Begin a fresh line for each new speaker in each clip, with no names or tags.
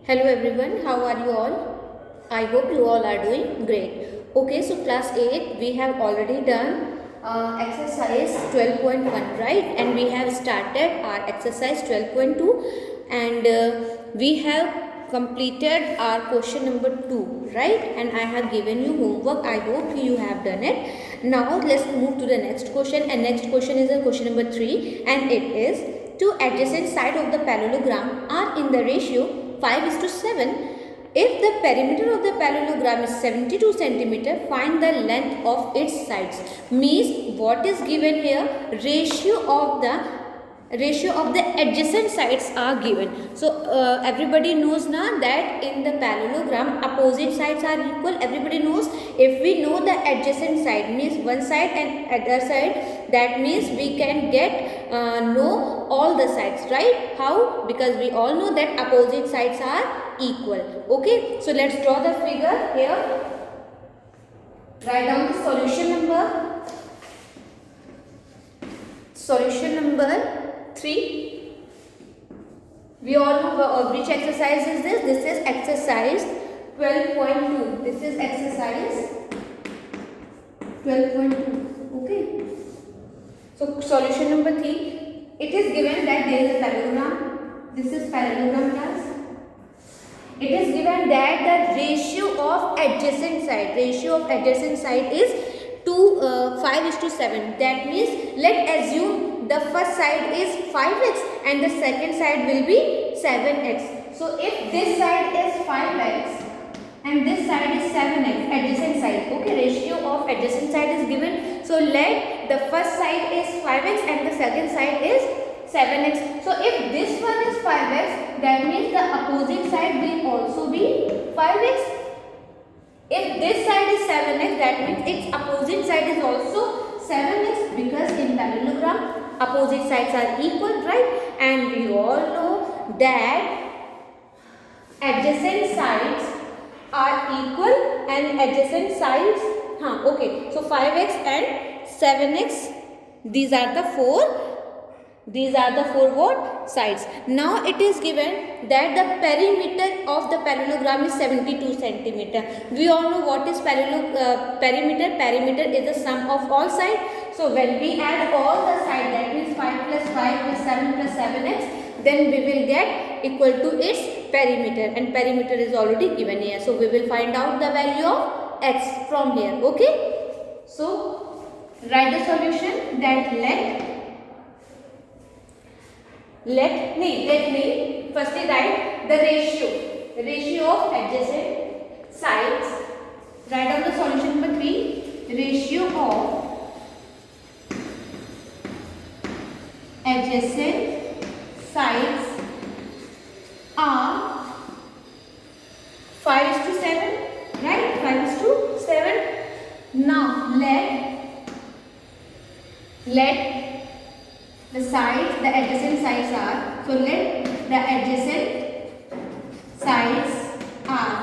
Hello everyone, how are you all? I hope you all are doing great. Okay, so class 8 we have already done exercise 12.1, right? And we have started our exercise 12.2 and we have completed our question number 2, right? And I have given you homework. I hope you have done it. Now let's move to the next question, and next question is a question number 3, and it is two adjacent sides of the parallelogram are in the ratio 5:7. If the perimeter of the parallelogram is 72 centimeter, find the length of its sides. Means what is given here? Ratio of the adjacent sides are given. So everybody knows now that in the parallelogram opposite sides are equal. Everybody knows, if we know the adjacent side means one side and other side, that means we can get know all the sides, right? How? Because we all know that opposite sides are equal. Okay, so let's draw the figure here. Write down the solution number 3. We all know which exercise is this? This is exercise 12.2. This is exercise 12.2. Okay. So solution number 3. It is given that there is a parallelogram. This is parallelogram class. It is given that the ratio of adjacent side is 5:7. That means let's assume the first side is 5x and the second side will be 7x. So if this side is 5x and this side is 7x, adjacent side, okay, ratio of adjacent side is given. So let the first side is 5x and the second side is 7x. So if this one is 5x, that means the opposite side will also be 5x. If this side is 7x, that means its opposite side is also 7x, because in parallelogram opposite sides are equal, right? And we all know that adjacent sides are equal and adjacent sides, okay, so 5x and 7x, these are the four what sides. Now it is given that the perimeter of the parallelogram is 72 centimeter. We all know what is perimeter. Perimeter is the sum of all sides. So when we add all the sides, that means 5 plus 5 plus 7 plus 7x, then we will get equal to its perimeter, and perimeter is already given here. So we will find out the value of x from here. Okay. So write the solution that let me firstly write the ratio of adjacent sides. Write down the solution number 3. Ratio of adjacent sides are 5:7, right? 5:7. Now let the sides, the adjacent sides are, so let the adjacent sides are,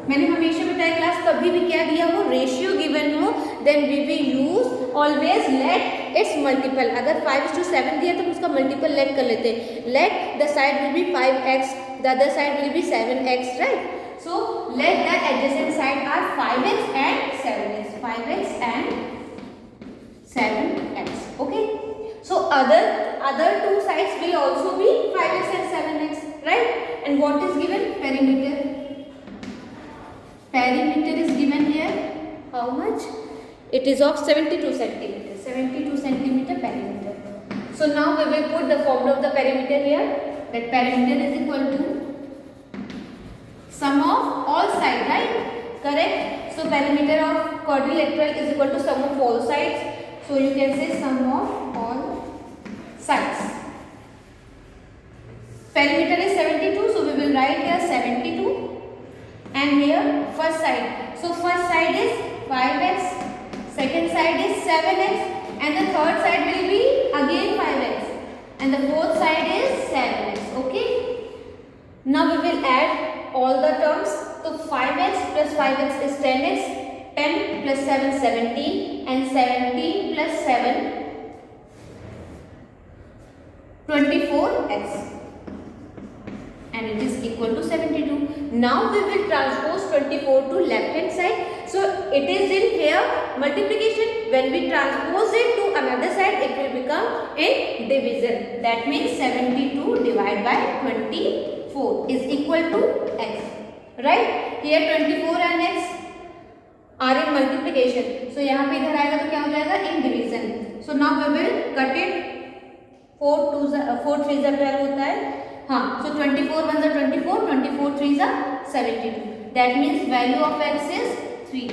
मैंने हमेशा बताया class कभी भी क्या दिया हो, ratio given हो, then we will use always let its multiple. अगर 5:7 दिया तो उसका मल्टीपल लेट कर लेते हैं. Let the side will be 5x, the other side will be 7x, right? So let the adjacent side are 5x and 7x, 5x and 7x. Okay. So other two sides will also be 5x and 7x, right? And what is given? Perimeter. Perimeter is given here. How much? It is of 72 centimeter. 72 centimeter perimeter. So now we will put the formula of the perimeter here. That perimeter is equal to sum of all sides, right? Correct. So perimeter of quadrilateral is equal to sum of all sides. So you can say sum of all sides. Perimeter is 72, so we will write here 72, and here first side. So first side is 5x, second side is 7x, and the third side will be again 5x, and the fourth side is 7x. Okay. Now we will add all the terms. So 5x plus 5x is 10x, 10 plus 7 17, and 17 plus 7 24x, and it is equal equal to 72. Now we will transpose 24 to left hand side. So it is in here multiplication. When we transpose it to another side, it will become in division. That means 72 divided by 24 is equal to x. Right? Here 24 and x are in multiplication. So यहाँ पे इधर आएगा तो क्या हो जाएगा? In division. So now we will cut it. 4 3 12 होता है. हाँ. So 24 1 is 24. 24 3 is 72. That means value of x is 3.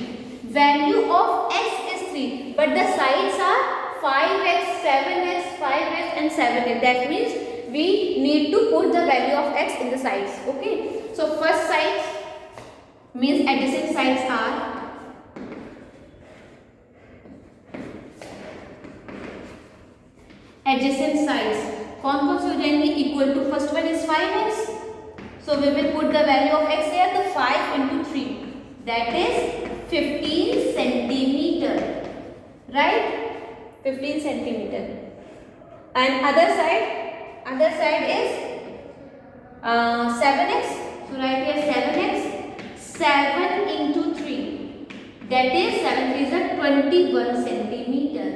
Value of x is 3. But the sides are 5x, 7x, 5x and 7x. That means we need to put the value of x in the sides. Okay. So first sides means adjacent sides are adjacent sides. कौन कौन से हो जाएंगे? Equal to first one is 5x. So we will put the value of x here. The 5 into 3. That is 15 centimeter. Right? 15 centimeter. And other side is 7x. So write here 7x. 7 into 3. That is 7 is a 21 centimeter.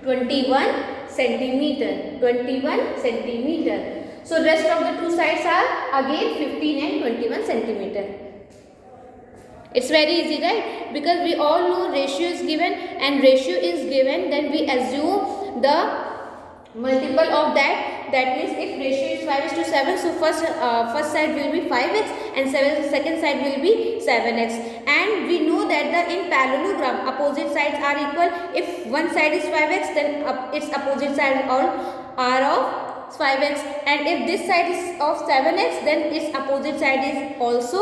21 centimeter. 21 centimeter. So rest of the two sides are again 15 and 21 centimeter. It's very easy, right? Because we all know ratio is given, and ratio is given, then we assume the multiple of that. That means if ratio is 5:7, so first side will be 5x and second side will be 7x. And we know that in parallelogram opposite sides are equal. If one side is 5x, then its opposite side all are of 5x, and if this side is of 7x, then its opposite side is also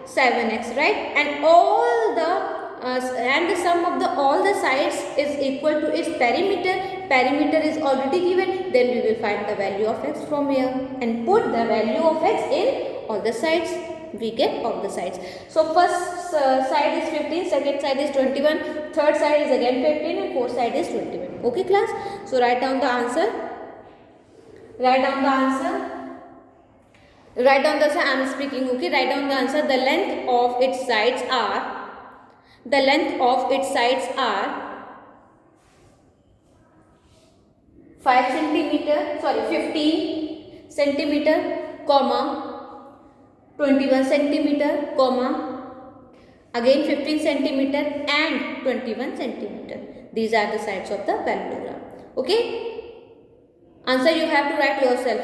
7x, right? And all the and the sum of all the sides is equal to its perimeter. Perimeter is already given. Then we will find the value of x from here and put the value of x in all the sides. We get all the sides. So first side is 15, second side is 21, third side is again 15, and fourth side is 21. Okay, class? So write down the answer. Write down the answer. Write down the answer. I am speaking. Okay, write down the answer. The length of its sides are. The length of its sides are 5 centimeter. Sorry, 15 centimeter, comma 21 centimeter, comma again 15 centimeter and 21 centimeter. These are the sides of the parallelogram. Okay. Answer you have to write yourself.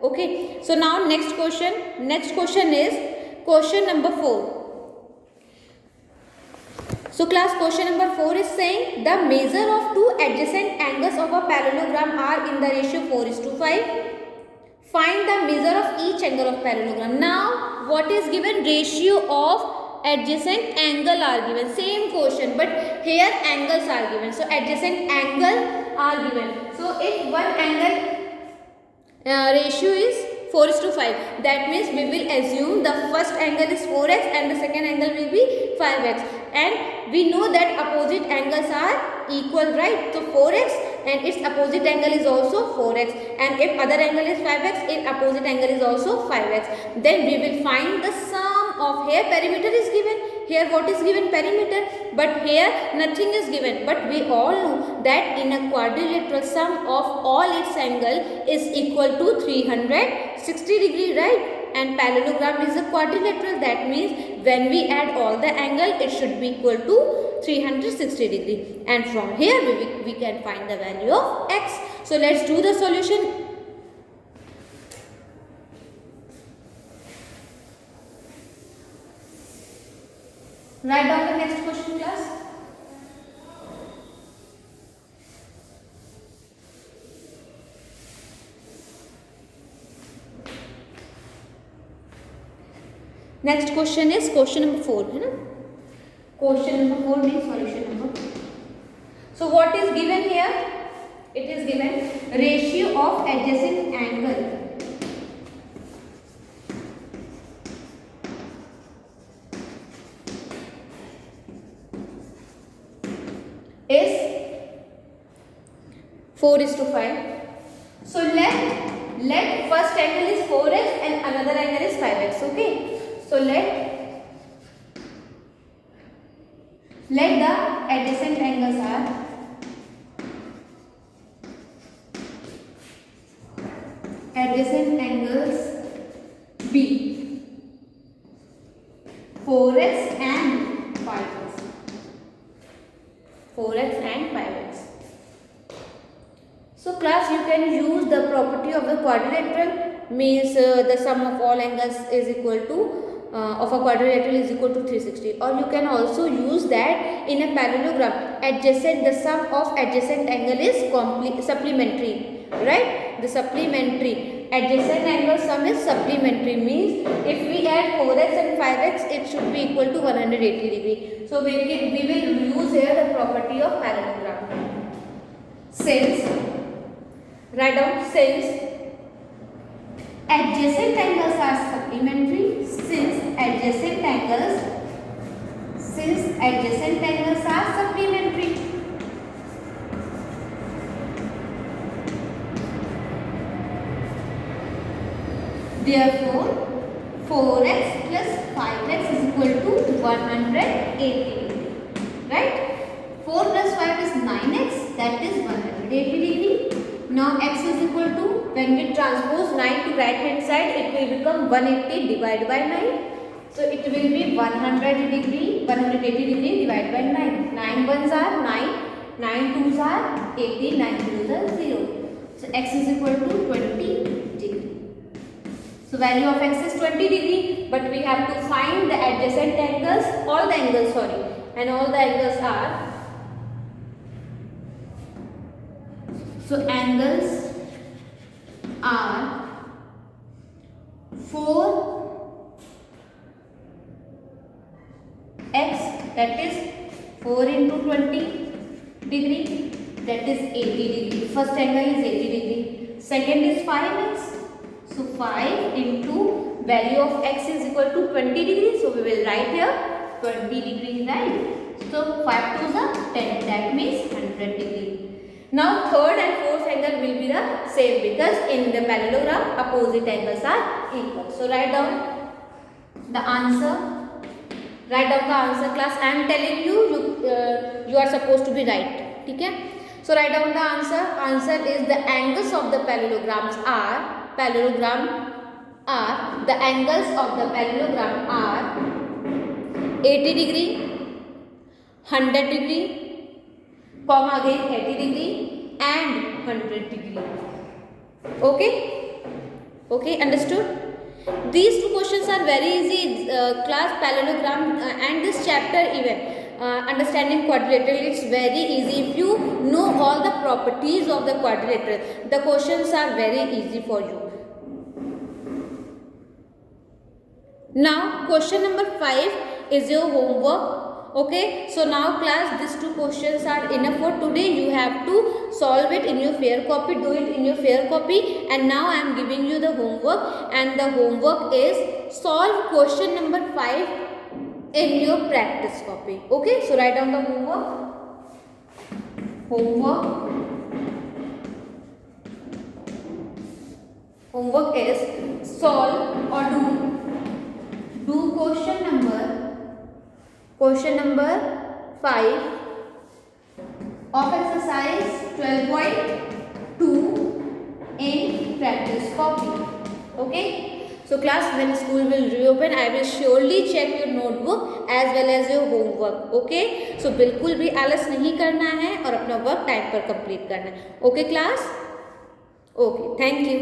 Okay. So now next question. Next question is question number 4. So class, question number 4 is saying the measure of two adjacent angles of a parallelogram are in the ratio 4:5. Find the measure of each angle of parallelogram. Now what is given? Ratio of adjacent angle are given. Same question, but here angles are given. So adjacent angle are given. So if one angle ratio is 4:5, that means we will assume the first angle is 4x and the second angle will be 5x, and we know that opposite angles are equal, right? So 4x and its opposite angle is also 4x, and if other angle is 5x, its opposite angle is also 5x. Then we will find the sum of, here perimeter is given, here what is given? Perimeter, but here nothing is given. But we all know that in a quadrilateral sum of all its angle is equal to 360 degree, right? And parallelogram is a quadrilateral. That means when we add all the angle, it should be equal to 360 degree. And from here we can find the value of x. So let's do the solution. Write down the next question, class. Next question is question number 4, है ना? Question number 4 means solution number 4. So what is given here? It is given ratio of adjacent angle is 4:5. So let first angle is 4x and another angle is 5x. 5x. Okay, so let the adjacent angles are be 4x and 5x. 4x and 5x. So class, you can use the property of the quadrilateral, means the sum of all angles is equal to of a quadrilateral is equal to 360, or you can also use that in a parallelogram. The sum of adjacent angle is supplementary, right? The supplementary adjacent angle sum is supplementary, means if we add 4x and 5x, it should be equal to 180 degree. So we will use here the property of parallelogram. Since adjacent angles are supplementary, since adjacent angles are supplementary, therefore 4x plus 5x is equal to 180 degree, right? 4 plus 5 is 9x, that is 180 degree. Now x is equal to, when we transpose 9 to right hand side, it will become 180 divided by 9. So it will be 180 degree divided by 9. 9 ones are 9, 9 twos are 80, 9 zeros are 0. So x is equal to 20 degree. So value of x is 20 degree, but we have to find the adjacent angles, all the angles and all the angles are, so angles are 4x, that is 4 into 20 degree, that is 80 degree. First angle is 80 degree. Second is 5x. So 5 into value of x is equal to 20 degree. So we will write here 20 degree, right? So 5 2s are 10, that means 100 degree. Now third and fourth angle will be the same, because in the parallelogram opposite angles are equal. So write down the answer. Class. I am telling you, you are supposed to be right. Okay? So write down the answer. Answer is the angles of the parallelograms are. The angles of the parallelogram are 80 degree, 100 degree, comma again 80 degree and 100 degree. Okay, understood? These two questions are very easy, class. Parallelogram and this chapter even. Understanding quadrilateral, it's very easy. If you know all the properties of the quadrilateral, the questions are very easy for you. Now question number 5 is your homework. Okay, so now class, these two questions are enough for today. You have to solve it in your fair copy, do it in your fair copy. And now I am giving you the homework, and the homework is solve question number 5 in your practice copy. Okay, so write down the homework. Homework is solve or do question number 5 of exercise 12.2 in practice copy. Okay. So class, when school will reopen, I will surely check your notebook as well as your homework. Okay. So बिल्कुल भी आलस नहीं करना है और अपना work time पर complete करना है. Okay class. Okay. Thank you.